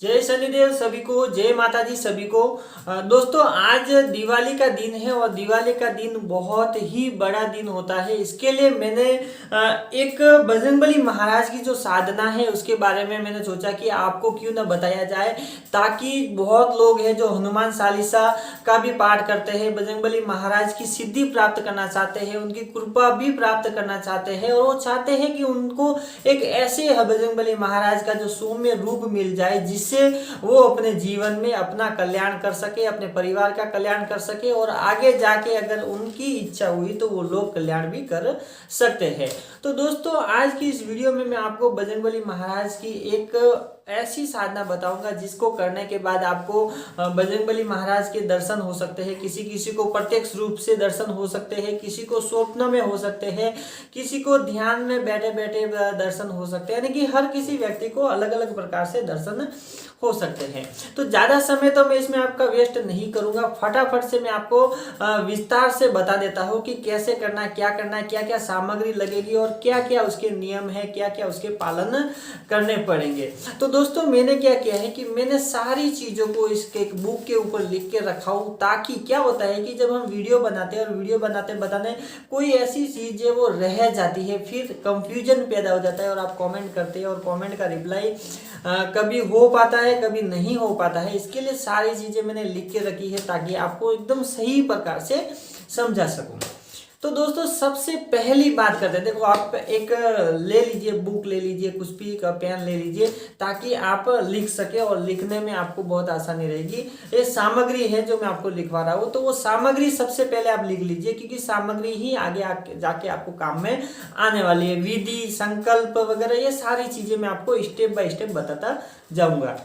जय शनिदेव सभी को, जय माता जी सभी को। दोस्तों आज दिवाली का दिन है और दिवाली का दिन बहुत ही बड़ा दिन होता है। इसके लिए मैंने एक बजरंगबली महाराज की जो साधना है उसके बारे में मैंने सोचा कि आपको क्यों ना बताया जाए, ताकि बहुत लोग हैं जो हनुमान चालीसा का भी पाठ करते हैं, बजरंगबली महाराज की सिद्धि प्राप्त करना चाहते हैं, उनकी कृपा भी प्राप्त करना चाहते हैं और वो चाहते हैं कि उनको एक ऐसे बजरंगबली महाराज का जो सौम्य रूप मिल जाए जिससे वो अपने जीवन में अपना कल्याण कर सके, अपने परिवार का कल्याण कर सके और आगे जाके अगर उनकी इच्छा हुई तो वो लोग कल्याण भी कर सकते हैं। तो दोस्तों आज की इस वीडियो में मैं आपको बजरंगबली महाराज की एक ऐसी साधना बताऊंगा जिसको करने के बाद आपको बजरंगबली महाराज के दर्शन हो सकते हैं। किसी किसी को प्रत्यक्ष रूप से दर्शन हो सकते हैं, किसी को स्वप्न में हो सकते हैं, किसी को ध्यान में बैठे बैठे दर्शन हो सकते हैं, यानी कि हर किसी व्यक्ति को अलग अलग प्रकार से दर्शन हो सकते हैं। तो ज़्यादा समय तो मैं इसमें आपका वेस्ट नहीं करूंगा, फटाफट से मैं आपको विस्तार से बता देता हूँ कि कैसे करना है, क्या क्या सामग्री लगेगी और क्या क्या उसके नियम है, क्या क्या उसके पालन करने पड़ेंगे। तो दोस्तों मैंने क्या किया है कि मैंने सारी चीज़ों को इसके एक बुक के ऊपर लिख के रखा हूँ, ताकि क्या होता है कि जब हम वीडियो बनाते हैं और वीडियो बनाते बताने कोई ऐसी चीज़ है वो रह जाती है, फिर कंफ्यूजन पैदा हो जाता है और आप कमेंट करते हैं और कमेंट का रिप्लाई कभी हो पाता है कभी नहीं हो पाता है। इसके लिए सारी चीज़ें मैंने लिख के रखी है ताकि आपको एकदम सही प्रकार से समझा सकूं। तो दोस्तों सबसे पहली बात करते हैं, देखो आप एक ले लीजिए, बुक ले लीजिए, कुछ भी का पेन ले लीजिए ताकि आप लिख सके और लिखने में आपको बहुत आसानी रहेगी। ये सामग्री है जो मैं आपको लिखवा रहा हूँ, तो वो सामग्री सबसे पहले आप लिख लीजिए, क्योंकि सामग्री ही आगे जाके आपको काम में आने वाली है। विधि, संकल्प वगैरह ये सारी चीजें मैं आपको स्टेप बाय स्टेप बताता जाऊंगा।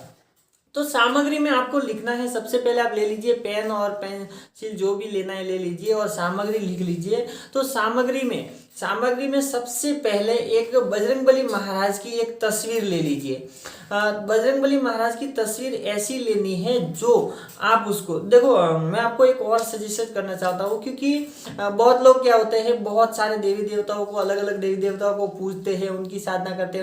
तो सामग्री में आपको लिखना है, सबसे पहले आप ले लीजिए पेन और पेंसिल, जो भी लेना है ले लीजिए और सामग्री लिख लीजिए। तो सामग्री में सबसे पहले एक बजरंगबली महाराज की एक तस्वीर ले लीजिए। बजरंगबली महाराज की तस्वीर ऐसी लेनी है जो आप उसको देखो। मैं आपको एक और सजेशन करना चाहता हूँ, क्योंकि बहुत लोग क्या होते हैं, बहुत सारे देवी देवताओं को, अलग अलग देवी देवताओं को पूजते हैं, उनकी साधना करते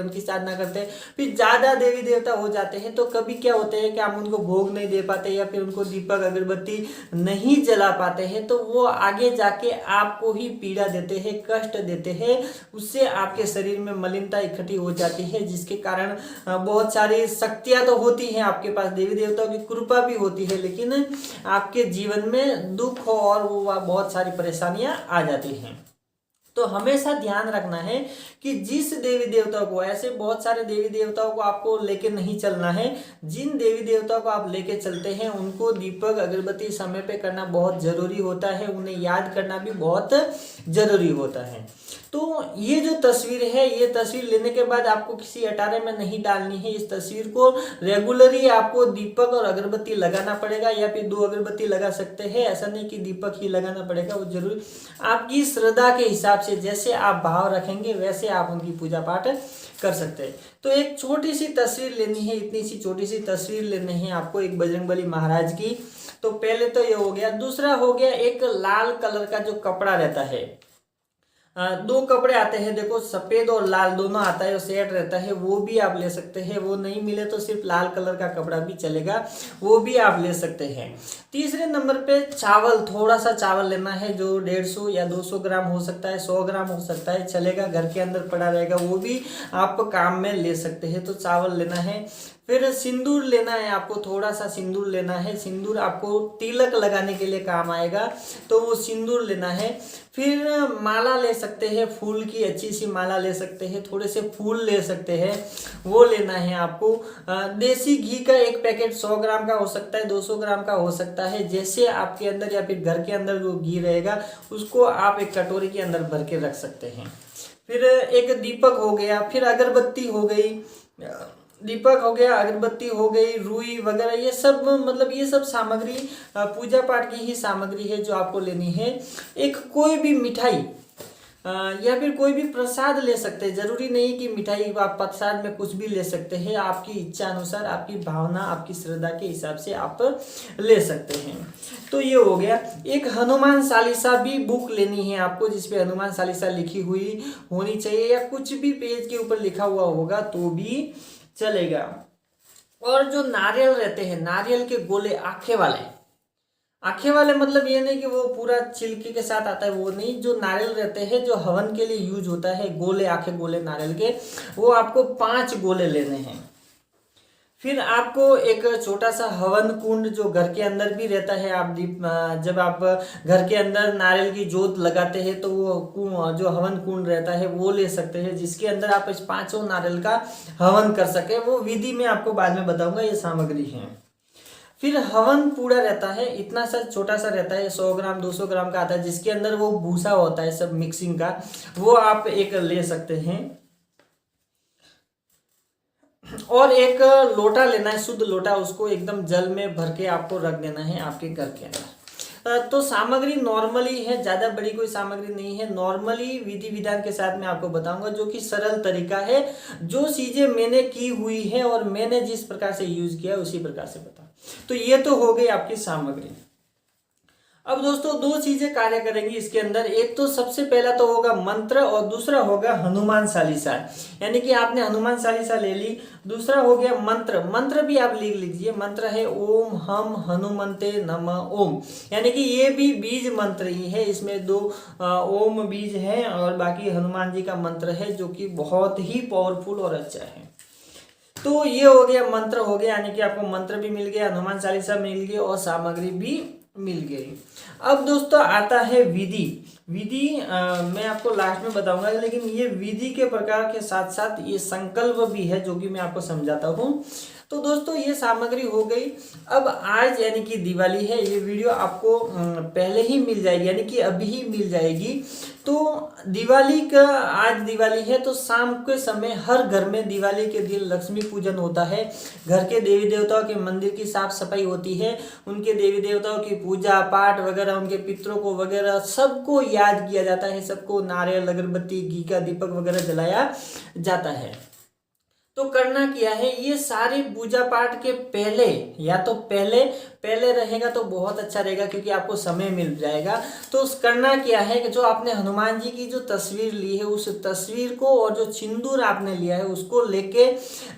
हैं, फिर ज़्यादा देवी देवता हो जाते हैं तो कभी क्या होते हैं कि आप उनको भोग नहीं दे पाते या फिर उनको दीपक अगरबत्ती नहीं जला पाते हैं, तो वो आगे जाके आपको ही पीड़ा देते हैं, कष्ट देते हैं। उससे आपके शरीर में मलिनता इकट्ठी हो जाती है, जिसके कारण बहुत सारी शक्तियां तो होती हैं आपके पास, देवी देवताओं की कृपा भी होती है, लेकिन आपके जीवन में दुख और वो बहुत सारी परेशानियां आ जाती हैं। तो हमेशा ध्यान रखना है कि जिस देवी देवताओं को, ऐसे बहुत सारे देवी देवताओं को आपको लेके नहीं चलना है। जिन देवी देवताओं को आप लेके चलते हैं उनको दीपक अगरबत्ती समय पे करना बहुत जरूरी होता है, उन्हें याद करना भी बहुत जरूरी होता है। तो ये जो तस्वीर है, ये तस्वीर लेने के बाद आपको किसी अटारे में नहीं डालनी है। इस तस्वीर को रेगुलरली आपको दीपक और अगरबत्ती लगाना पड़ेगा, या फिर 2 अगरबत्ती लगा सकते हैं, ऐसा नहीं कि दीपक ही लगाना पड़ेगा। वो जरूर आपकी श्रद्धा के हिसाब से, जैसे आप भाव रखेंगे वैसे आप उनकी पूजा पाठ कर सकते हैं। तो एक छोटी सी तस्वीर लेनी है, इतनी सी छोटी सी तस्वीर लेनी है आपको एक बजरंगबली महाराज की। तो पहले तो ये हो गया। दूसरा हो गया एक लाल कलर का जो कपड़ा रहता है, 2 कपड़े आते हैं, देखो सफेद और लाल दोनों आता है, सेट रहता है, वो भी आप ले सकते हैं। वो नहीं मिले तो सिर्फ लाल कलर का कपड़ा भी चलेगा, वो भी आप ले सकते हैं। तीसरे नंबर पे चावल, थोड़ा सा चावल लेना है, जो 150 या 200 ग्राम हो सकता है, 100 ग्राम हो सकता है, चलेगा, घर के अंदर पड़ा रहेगा, वो भी आप काम में ले सकते हैं। तो चावल लेना है। फिर सिंदूर लेना है आपको, थोड़ा सा सिंदूर लेना है। सिंदूर आपको तिलक लगाने के लिए काम आएगा, तो वो सिंदूर लेना है। फिर माला ले सकते हैं, फूल की अच्छी सी माला ले सकते हैं, थोड़े से फूल ले सकते हैं, वो लेना है आपको। देसी घी का एक पैकेट 100 ग्राम का हो सकता है, 200 ग्राम का हो सकता है, जैसे आपके अंदर या फिर घर के अंदर जो घी रहेगा उसको आप एक कटोरी के अंदर भर के रख सकते हैं। फिर एक दीपक हो गया, फिर अगरबत्ती हो गई, दीपक हो गया, अगरबत्ती हो गई, रुई वगैरह, ये सब मतलब ये सब सामग्री पूजा पाठ की ही सामग्री है जो आपको लेनी है। एक कोई भी मिठाई या फिर कोई भी प्रसाद ले सकते हैं, जरूरी नहीं कि मिठाई, आप प्रसाद में कुछ भी ले सकते हैं, आपकी इच्छा अनुसार, आपकी भावना, आपकी श्रद्धा के हिसाब से आप ले सकते हैं। तो ये हो गया। एक हनुमान चालीसा भी बुक लेनी है आपको, जिसपे हनुमान चालीसा लिखी हुई होनी चाहिए, या कुछ भी पेज के ऊपर लिखा हुआ होगा तो भी चलेगा। और जो नारियल रहते हैं, नारियल के गोले आखे वाले मतलब ये नहीं कि वो पूरा छिलके के साथ आता है, वो नहीं, जो नारियल रहते हैं जो हवन के लिए यूज होता है, गोले आखे गोले नारियल के, वो आपको 5 गोले लेने हैं। फिर आपको एक छोटा सा हवन कुंड जो घर के अंदर भी रहता है, आप जब आप घर के अंदर नारियल की जोत लगाते हैं तो वो जो हवन कुंड रहता है वो ले सकते हैं, जिसके अंदर आप इस 5 नारियल का हवन कर सके। वो विधि मैं आपको बाद में बताऊंगा, ये सामग्री है। फिर हवन पूरा रहता है, इतना सा छोटा सा रहता है, 100 ग्राम 200 ग्राम का आता है, जिसके अंदर वो भूसा होता है सब मिक्सिंग का, वो आप एक ले सकते हैं। और एक लोटा लेना है, शुद्ध लोटा, उसको एकदम जल में भर के आपको रख देना है आपके घर के अंदर। तो सामग्री नॉर्मली है, ज़्यादा बड़ी कोई सामग्री नहीं है, नॉर्मली विधि विधान के साथ मैं आपको बताऊंगा, जो कि सरल तरीका है। जो चीज़ें मैंने की हुई है और मैंने जिस प्रकार से यूज किया उसी प्रकार से बता। तो ये तो हो गई आपकी सामग्री। अब दोस्तों 2 चीजें कार्य करेंगी इसके अंदर, एक तो सबसे पहला तो होगा मंत्र और दूसरा होगा हनुमान चालीसा, यानी कि आपने हनुमान चालीसा ले ली। दूसरा हो गया मंत्र, मंत्र भी आप लिख लीजिए, मंत्र है ओम हम हनुमंते नमः ओम, यानी कि ये भी बीज मंत्र ही है, इसमें 2 ओम बीज है और बाकी हनुमान जी का मंत्र है जो कि बहुत ही पावरफुल और अच्छा है। तो ये हो गया मंत्र हो गया, यानी कि आपको मंत्र भी मिल गया, हनुमान चालीसा मिल गई और सामग्री भी मिल गई। अब दोस्तों आता है विधि। मैं आपको लास्ट में बताऊंगा, लेकिन ये विधि के प्रकार के साथ साथ ये संकल्प भी है जो कि मैं आपको समझाता हूँ। तो दोस्तों ये सामग्री हो गई। अब आज यानी कि दिवाली है, ये वीडियो आपको पहले ही मिल जाएगी, यानी कि अभी ही मिल जाएगी। तो दिवाली का, आज दिवाली है तो शाम के समय हर घर में दिवाली के दिन लक्ष्मी पूजन होता है, घर के देवी देवताओं के मंदिर की साफ सफाई होती है, उनके देवी देवताओं की पूजा पाठ वगैरह, उनके पितरों को वगैरह सबको याद किया जाता है, सबको नारियल अगरबत्ती घी का दीपक वगैरह जलाया जाता है। तो करना क्या है, ये सारी पूजा पाठ के पहले, या तो पहले रहेगा तो बहुत अच्छा रहेगा क्योंकि आपको समय मिल जाएगा। तो करना क्या है कि जो आपने हनुमान जी की जो तस्वीर ली है उस तस्वीर को और जो सिंदूर आपने लिया है उसको लेके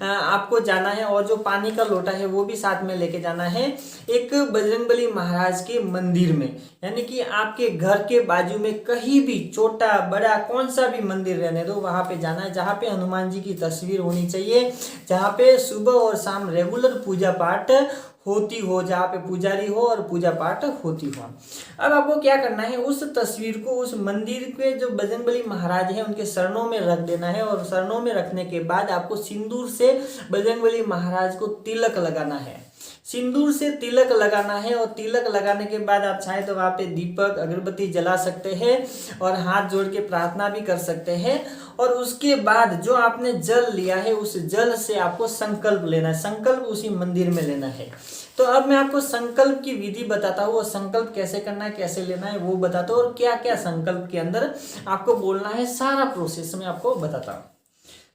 आपको जाना है, और जो पानी का लोटा है वो भी साथ में लेके जाना है एक बजरंगबली महाराज के मंदिर में, यानी कि आपके घर के बाजू में कहीं भी छोटा बड़ा कौन सा भी मंदिर रहने दो, वहां पे जाना है जहाँ पे हनुमान जी की तस्वीर होनी चाहिए, जहाँ पे सुबह और शाम रेगुलर पूजा पाठ होती हो, जहाँ पे पुजारी हो और पूजा पाठ होती हो। अब आपको क्या करना है, उस तस्वीर को उस मंदिर के जो बजरंगबली महाराज हैं उनके चरणों में रख देना है, और चरणों में रखने के बाद आपको सिंदूर से बजरंगबली महाराज को तिलक लगाना है, सिंदूर से तिलक लगाना है। और तिलक लगाने के बाद आप चाहे तो वहाँ पे दीपक अगरबत्ती जला सकते हैं और हाथ जोड़ के प्रार्थना भी कर सकते हैं। और उसके बाद जो आपने जल लिया है उस जल से आपको संकल्प लेना है, संकल्प उसी मंदिर में लेना है। तो अब मैं आपको संकल्प की विधि बताता हूँ, और संकल्प कैसे करना है कैसे लेना है वो बताता हूँ, और क्या क्या संकल्प के अंदर आपको बोलना है, सारा प्रोसेस मैं आपको बताता हूँ।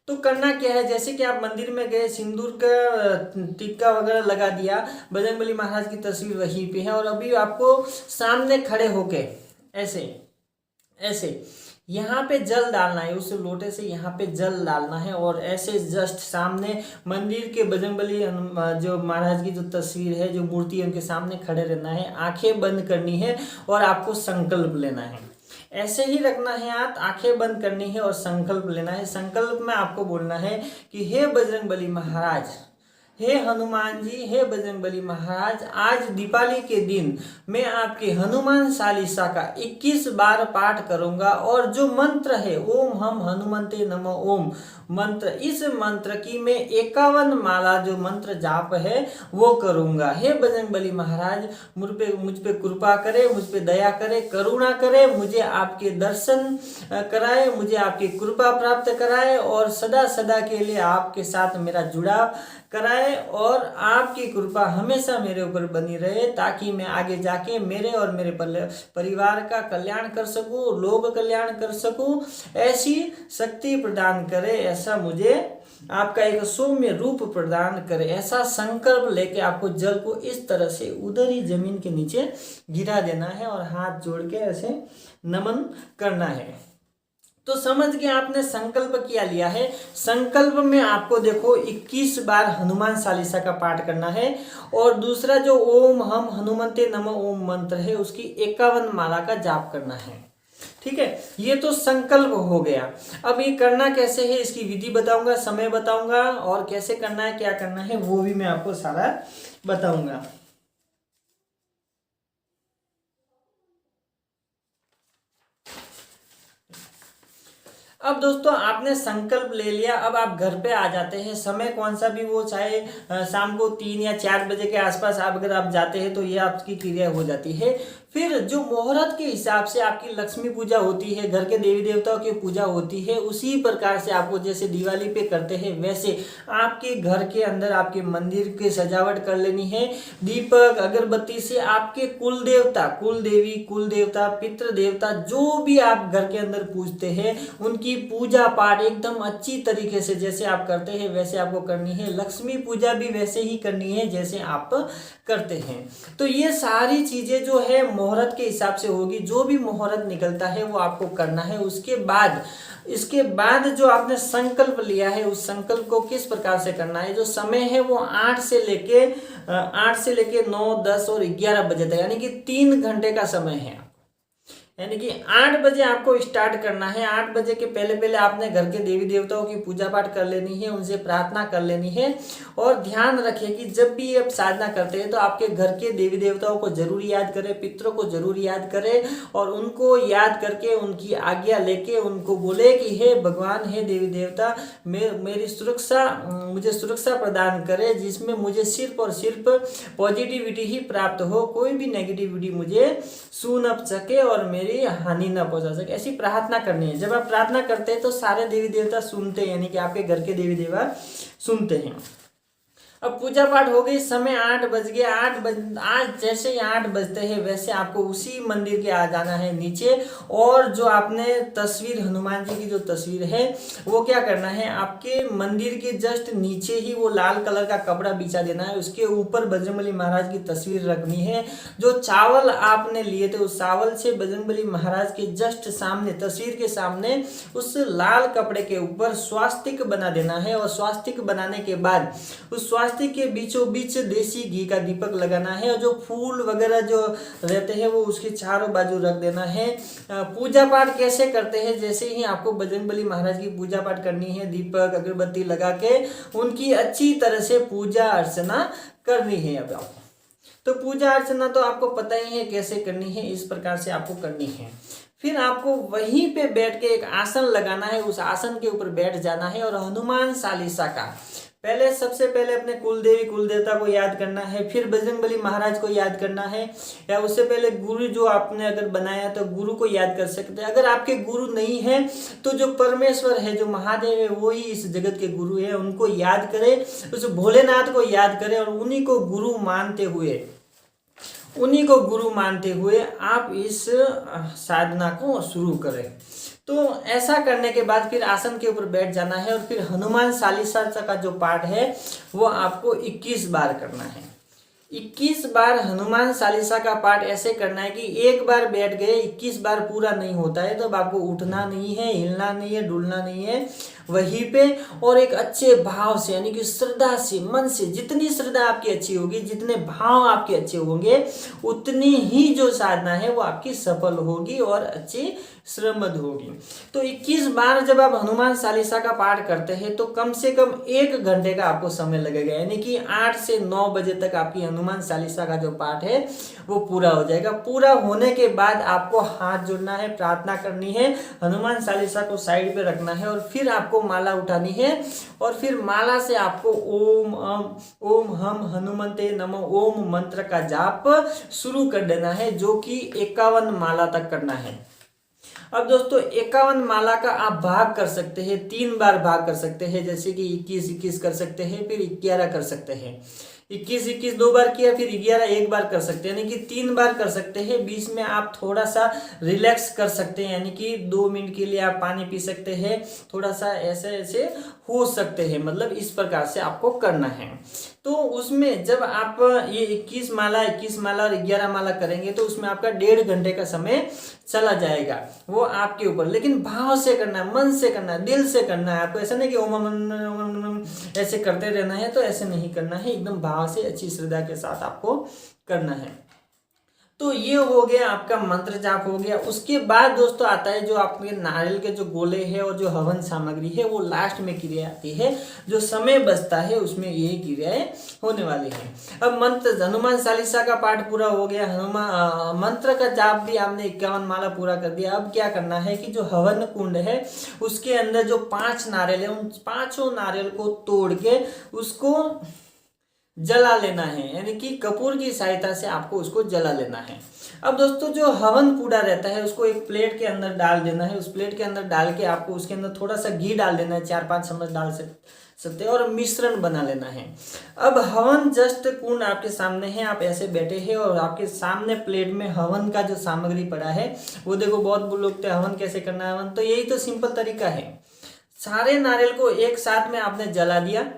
तो करना क्या है, जैसे कि आप मंदिर में गए, सिंदूर का टिक्का वगैरह लगा दिया, बजरंगबली महाराज की तस्वीर वहीं पे है, और अभी आपको सामने खड़े होके ऐसे यहाँ पे जल डालना है, उस लोटे से यहाँ पे जल डालना है, और ऐसे जस्ट सामने मंदिर के बजरंगबली जो महाराज की जो तस्वीर है, जो मूर्ति है, उनके सामने खड़े रहना है, आंखें बंद करनी है और आपको संकल्प लेना है। ऐसे ही रखना है, आप आंखें बंद करनी है और संकल्प लेना है। संकल्प में आपको बोलना है कि हे बजरंगबली महाराज, हे हनुमान जी, हे बजरंगबली महाराज, आज दीपावली के दिन मैं आपके हनुमान चालीसा का 21 बार पाठ करूंगा, और जो मंत्र है ओम हम हनुमंते नमः ओम मंत्र, इस मंत्र की मैं 51 माला जो मंत्र जाप है वो करूंगा। हे बजरंगबली महाराज, मुझ पे कृपा करे, मुझ पे दया करे, करुणा करे, मुझे आपके दर्शन कराए, मुझे आपकी कृपा प्राप्त कराए, और सदा सदा के लिए आपके साथ मेरा जुड़ाव कराए, और आपकी कृपा हमेशा मेरे ऊपर बनी रहे, ताकि मैं आगे जाके मेरे और मेरे परिवार का कल्याण कर सकूं, लोक कल्याण कर सकूं, ऐसी शक्ति प्रदान करे, ऐसा मुझे आपका एक सौम्य रूप प्रदान करे। ऐसा संकल्प लेके आपको जल को इस तरह से उधर ही जमीन के नीचे गिरा देना है और हाथ जोड़ के ऐसे नमन करना है। तो समझ गए आपने संकल्प क्या लिया है। संकल्प में आपको देखो 21 बार हनुमान चालीसा का पाठ करना है और दूसरा जो ओम हम हनुमते नमः ओम मंत्र है उसकी 51 माला का जाप करना है। ठीक है, ये तो संकल्प हो गया। अब ये करना कैसे है इसकी विधि बताऊंगा, समय बताऊंगा और कैसे करना है क्या करना है वो भी मैं आपको सारा बताऊंगा। अब दोस्तों आपने संकल्प ले लिया, अब आप घर पे आ जाते हैं। समय कौन सा भी वो, चाहे शाम को 3 या 4 बजे के आसपास आप अगर आप जाते हैं तो ये आपकी क्रिया हो जाती है। फिर जो मुहूर्त के हिसाब से आपकी लक्ष्मी पूजा होती है, घर के देवी देवताओं की पूजा होती है, उसी प्रकार से आपको जैसे दिवाली पे करते हैं वैसे आपके घर के अंदर आपके मंदिर की सजावट कर लेनी है। दीपक अगरबत्ती से आपके कुल देवता, कुल देवी, कुल देवता, पितृ देवता जो भी आप घर के अंदर पूजते हैं उनकी पूजा पाठ एकदम अच्छी तरीके से जैसे आप करते हैं वैसे आपको करनी है। लक्ष्मी पूजा भी वैसे ही करनी है जैसे आप करते हैं। तो ये सारी चीजें जो है मुहूर्त के हिसाब से होगी, जो भी मुहूर्त निकलता है वो आपको करना है। इसके बाद जो आपने संकल्प लिया है उस संकल्प को किस प्रकार से करना है। जो समय है वो 8 से लेके 9, 10 और 11 बजे तक, यानी कि 3 घंटे का समय है। यानी कि 8 बजे आपको स्टार्ट करना है। 8 बजे के पहले पहले आपने घर के देवी देवताओं की पूजा पाठ कर लेनी है, उनसे प्रार्थना कर लेनी है। और ध्यान रखिए कि जब भी आप साधना करते हैं तो आपके घर के देवी देवताओं को जरूर याद करें, पितरों को जरूर याद करें और उनको याद करके उनकी आज्ञा लेके उनको बोले कि हे भगवान, हे देवी देवता, मेरी सुरक्षा, मुझे सुरक्षा प्रदान करे जिसमें मुझे सिर्फ और सिर्फ पॉजिटिविटी ही प्राप्त हो, कोई भी नेगेटिविटी मुझे छू न सके और मेरी हानि न पहुंचा सके। ऐसी प्रार्थना करनी है। जब आप प्रार्थना करते हैं तो सारे देवी देवता सुनते हैं, यानी कि आपके घर के देवी देवता सुनते हैं। अब पूजा पाठ हो गई, समय 8 बज गया। आज जैसे ही 8 बजते हैं वैसे आपको उसी मंदिर के आ जाना है नीचे। और जो आपने तस्वीर, हनुमान जी की जो तस्वीर है वो क्या करना है, आपके मंदिर के जस्ट नीचे ही वो लाल कलर का कपड़ा बिछा देना है। उसके ऊपर बजरंगबली महाराज की तस्वीर रखनी है। जो चावल आपने लिए थे उस चावल से बजरंगबली महाराज के जस्ट सामने, तस्वीर के सामने उस लाल कपड़े के ऊपर स्वास्तिक बना देना है। और स्वास्तिक बनाने के बाद उस स्वास्तिक के बीचों बीच देसी घी का दीपक लगाना है और जो फूल वगैरह जो रहते हैं वो उसके चारों बाजू रख देना है। पूजा पाठ कैसे करते हैं, जैसे ही आपको बजरंगबली महाराज की पूजा पाठ करनी है, दीपक अगरबत्ती लगा के उनकी अच्छी तरह से पूजा अर्चना करनी है। अब आपको तो पूजा अर्चना तो आपको पता ही है कैसे करनी है, इस प्रकार से आपको करनी है। फिर आपको वहीं पे बैठ के एक आसन लगाना है, उस आसन के ऊपर बैठ जाना है और हनुमान चालीसा का सबसे पहले अपने कुल देवी कुल देवता को याद करना है, फिर बजरंगबली महाराज को याद करना है, या उससे पहले गुरु जो आपने अगर बनाया तो गुरु को याद कर सकते हैं। अगर आपके गुरु नहीं है तो जो परमेश्वर है, जो महादेव है, वो ही इस जगत के गुरु है, उनको याद करें, उस भोलेनाथ को याद करें और उन्हीं को गुरु मानते हुए आप इस साधना को शुरू करें। तो ऐसा करने के बाद फिर आसन के ऊपर बैठ जाना है और फिर हनुमान चालीसा का जो पाठ है वो आपको 21 बार करना है। 21 बार हनुमान चालीसा का पाठ ऐसे करना है कि एक बार बैठ गए, 21 बार पूरा नहीं होता है तो अब आपको उठना नहीं है, हिलना नहीं है, डुलना नहीं है वहीं पे। और एक अच्छे भाव से, यानी कि श्रद्धा से, मन से, जितनी श्रद्धा आपकी अच्छी होगी, जितने भाव आपके अच्छे होंगे, उतनी ही जो साधना है वो आपकी सफल होगी और अच्छी श्रमद होगी। तो 21 बार जब आप हनुमान चालीसा का पाठ करते हैं तो कम से कम 1 घंटे का आपको समय लगेगा, यानी कि 8 से 9 बजे तक आपकी हनुमान चालीसा का जो पाठ है वो पूरा हो जाएगा। पूरा होने के बाद आपको हाथ जोड़ना है, प्रार्थना करनी है, हनुमान चालीसा को साइड पे रखना है और फिर आपको माला उठानी है और फिर माला से आपको ओम हम हनुमते नमः ओम मंत्र का जाप शुरू कर देना है, जो कि 51 माला तक करना है। अब दोस्तों 51 माला का आप भाग कर सकते हैं, 3 बार भाग कर सकते हैं, जैसे कि 21 कर सकते हैं, फिर 11 कर सकते हैं। 21 21 2 बार किया, फिर 11 एक बार कर सकते हैं, यानी कि 3 बार कर सकते हैं। बीच में आप थोड़ा सा रिलैक्स कर सकते हैं, यानी कि 2 मिनट के लिए आप पानी पी सकते हैं, थोड़ा सा ऐसे ऐसे हो सकते हैं, मतलब इस प्रकार से आपको करना है। तो उसमें जब आप ये 21 माला और 11 माला करेंगे तो उसमें आपका 1.5 घंटे का समय चला जाएगा, वो आपके ऊपर। लेकिन भाव से करना है, मन से करना है, दिल से करना है आपको। ऐसा नहीं कि ओम ओम ऐसे करते रहना है, तो ऐसे नहीं करना है, एकदम भाव से अच्छी श्रद्धा के साथ आपको करना है। तो ये हो गया आपका मंत्र जाप हो गया। उसके बाद दोस्तों आता है जो आपके नारियल के जो गोले हैं और जो हवन सामग्री है, वो लास्ट में क्रिया आती है। जो समय बचता है उसमें ये क्रियाएं होने वाली हैं। अब मंत्र हनुमान चालीसा का पाठ पूरा हो गया, हनुमान मंत्र का जाप भी आपने 51 माला पूरा कर दिया। अब क्या करना है कि जो हवन कुंड है उसके अंदर जो 5 नारियल है, उन 5 नारियल को तोड़ के उसको जला लेना है, यानी कि कपूर की सहायता से आपको उसको जला लेना है। अब दोस्तों जो हवन कूड़ा रहता है उसको एक प्लेट के अंदर डाल देना है। उस प्लेट के अंदर डाल के आपको उसके अंदर थोड़ा सा घी डाल देना है, 4-5 चम्मच डाल सकते हैं, और मिश्रण बना लेना है। अब हवन जस्ट कुंड आपके सामने है, आप ऐसे बैठे हैं और आपके सामने प्लेट में हवन का जो सामग्री पड़ा है वो देखो। बहुत लोग हवन कैसे करना है, हवन तो यही तो सिंपल तरीका है। सारे नारियल को एक साथ में आपने जला दिया,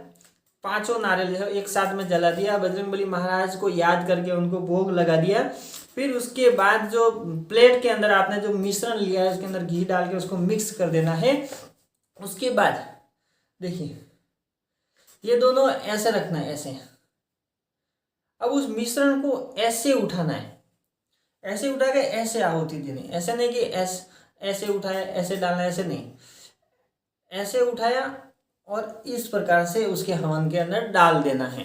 5 नारियल है एक साथ में जला दिया, बजरंगबली महाराज को याद करके उनको भोग लगा दिया। फिर उसके बाद जो प्लेट के अंदर आपने जो मिश्रण लिया है उसके अंदर घी डाल के उसको मिक्स कर देना है। उसके बाद देखिए ये दोनों ऐसे रखना है, ऐसे। अब उस मिश्रण को ऐसे उठाना है, ऐसे उठा के ऐसे आहुति देनी। ऐसे नहीं कि ऐसे उठाया ऐसे डालना, ऐसे नहीं, ऐसे उठाया और इस प्रकार से उसके हवन के अंदर डाल देना है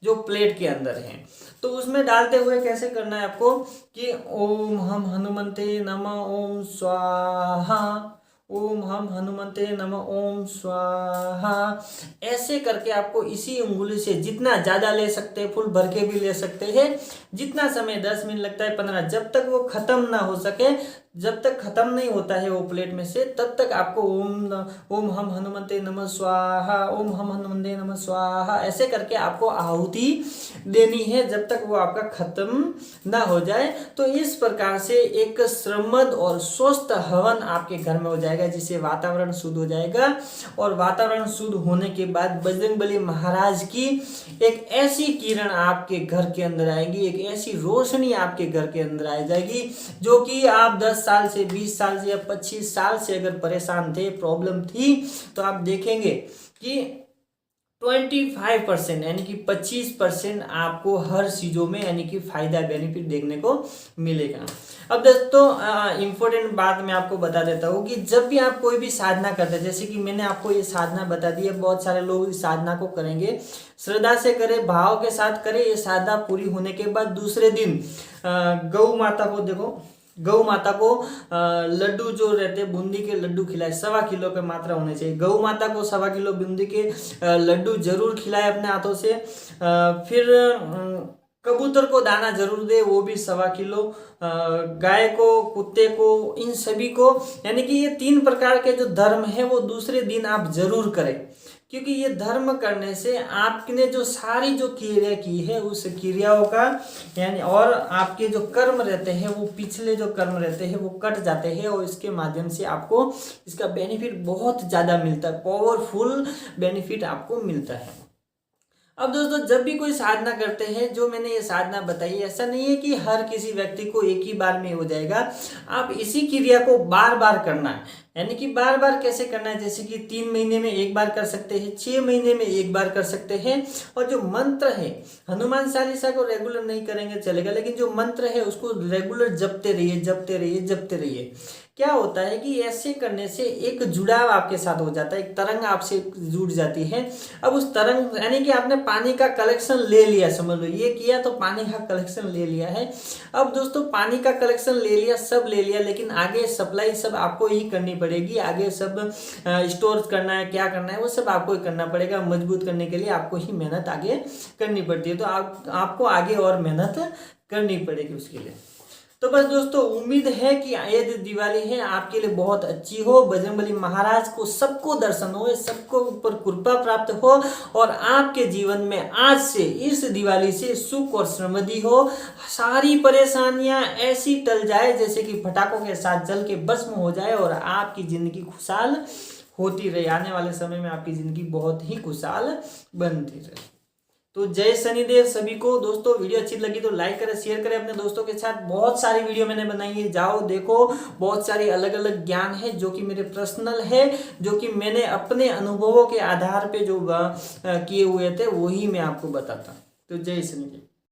जो प्लेट के अंदर है। तो उसमें डालते हुए कैसे करना है आपको कि ओम हम हनुमते नमः ओम स्वाहा, ओम हम हनुमते नमः ओम स्वाहा, ऐसे करके आपको इसी उंगली से जितना ज़्यादा ले सकते हैं, फुल भर के भी ले सकते हैं। जितना समय 10 मिनट लगता है 15, जब तक वो खत्म ना हो सके, जब तक खत्म नहीं होता है वो प्लेट में से, तब तक आपको ओम हम हनुमते नमः स्वाहा, ओम हम हनुमते नमः स्वाहा ऐसे करके आपको आहुति देनी है जब तक वो आपका खत्म ना हो जाए। तो इस प्रकार से एक श्रमद और स्वस्थ हवन आपके घर में हो जाएगा, जिससे वातावरण शुद्ध हो जाएगा। और वातावरण शुद्ध होने के बाद बजरंगबली महाराज की एक ऐसी किरण आपके घर के अंदर आएगी, एक ऐसी रोशनी आपके घर के अंदर आ जाएगी, जो कि आप 10 साल से 20 साल से या 25 साल से अगर परेशान थे, प्रॉब्लम थी, तो आप देखेंगे कि 25% यानी कि 25% आपको हर चीज़ों में यानी कि फायदा बेनिफिट देखने को मिलेगा। अब दोस्तों इम्पोर्टेंट बात मैं आपको बता देता हूँ कि जब भी आप कोई भी साधना करते हैं, जैसे कि मैंने आपको ये साधना बता दी है, बहुत सारे लोग इस साधना को करेंगे, श्रद्धा से करें, भाव के साथ करें। ये साधना पूरी होने के बाद दूसरे दिन गौ माता को देखो, गौ माता को लड्डू जो रहते हैं बूंदी के लड्डू खिलाए, 1.25 किलो की मात्रा होनी चाहिए। गौ माता को 1.25 किलो बूंदी के लड्डू जरूर खिलाए अपने हाथों से। फिर कबूतर को दाना जरूर दे, वो भी 1.25 किलो। गाय को, कुत्ते को, इन सभी को, यानी कि ये 3 प्रकार के जो धर्म है वो दूसरे दिन आप जरूर करें, क्योंकि ये धर्म करने से आपने जो सारी जो क्रिया की है उस क्रियाओं का यानी और आपके जो कर्म रहते हैं वो पिछले जो कर्म रहते हैं वो कट जाते हैं, और इसके माध्यम से आपको इसका बेनिफिट बहुत ज़्यादा मिलता है, पावरफुल बेनिफिट आपको मिलता है। अब दोस्तों जब भी कोई साधना करते हैं, जो मैंने ये साधना बताई, ऐसा नहीं है कि हर किसी व्यक्ति को एक ही बार में हो जाएगा। आप इसी क्रिया को बार बार करना है, यानी कि बार बार कैसे करना है, जैसे कि 3 महीने में एक बार कर सकते हैं, 6 महीने में एक बार कर सकते हैं। और जो मंत्र है, हनुमान चालीसा को रेगुलर नहीं करेंगे चलेगा, लेकिन जो मंत्र है उसको रेगुलर जपते रहिए, जपते रहिए, जपते रहिए। क्या होता है कि ऐसे करने से एक जुड़ाव आपके साथ हो जाता है, एक तरंग आपसे जुड़ जाती है। अब उस तरंग यानी कि आपने पानी का कलेक्शन ले लिया, समझ लो ये किया तो पानी का कलेक्शन ले लिया है। अब दोस्तों पानी का कलेक्शन ले लिया, सब ले लिया, लेकिन आगे सप्लाई सब आपको ही करनी पड़ेगी। आगे सब स्टोर करना है, क्या करना है वो सब आपको ही करना पड़ेगा। मजबूत करने के लिए आपको ही मेहनत आगे करनी पड़ती है, तो आपको आगे और मेहनत करनी पड़ेगी उसके लिए। तो बस दोस्तों, उम्मीद है कि ये जो दिवाली है आपके लिए बहुत अच्छी हो, बजरंगबली महाराज को सबको दर्शन हो, सबको ऊपर कृपा प्राप्त हो और आपके जीवन में आज से इस दिवाली से सुख और समृद्धि हो। सारी परेशानियां ऐसी टल जाए जैसे कि पटाखों के साथ जल के भस्म हो जाए और आपकी जिंदगी खुशहाल होती रहे। आने वाले समय में आपकी जिंदगी बहुत ही खुशहाल बनती रहे। तो जय शनिदेव सभी को। दोस्तों, वीडियो अच्छी लगी तो लाइक करें, शेयर करें अपने दोस्तों के साथ। बहुत सारी वीडियो मैंने बनाई है, जाओ देखो। बहुत सारी अलग अलग ज्ञान है जो कि मेरे पर्सनल है, जो कि मैंने अपने अनुभवों के आधार पे जो किए हुए थे वही मैं आपको बताता। तो जय शनिदेव।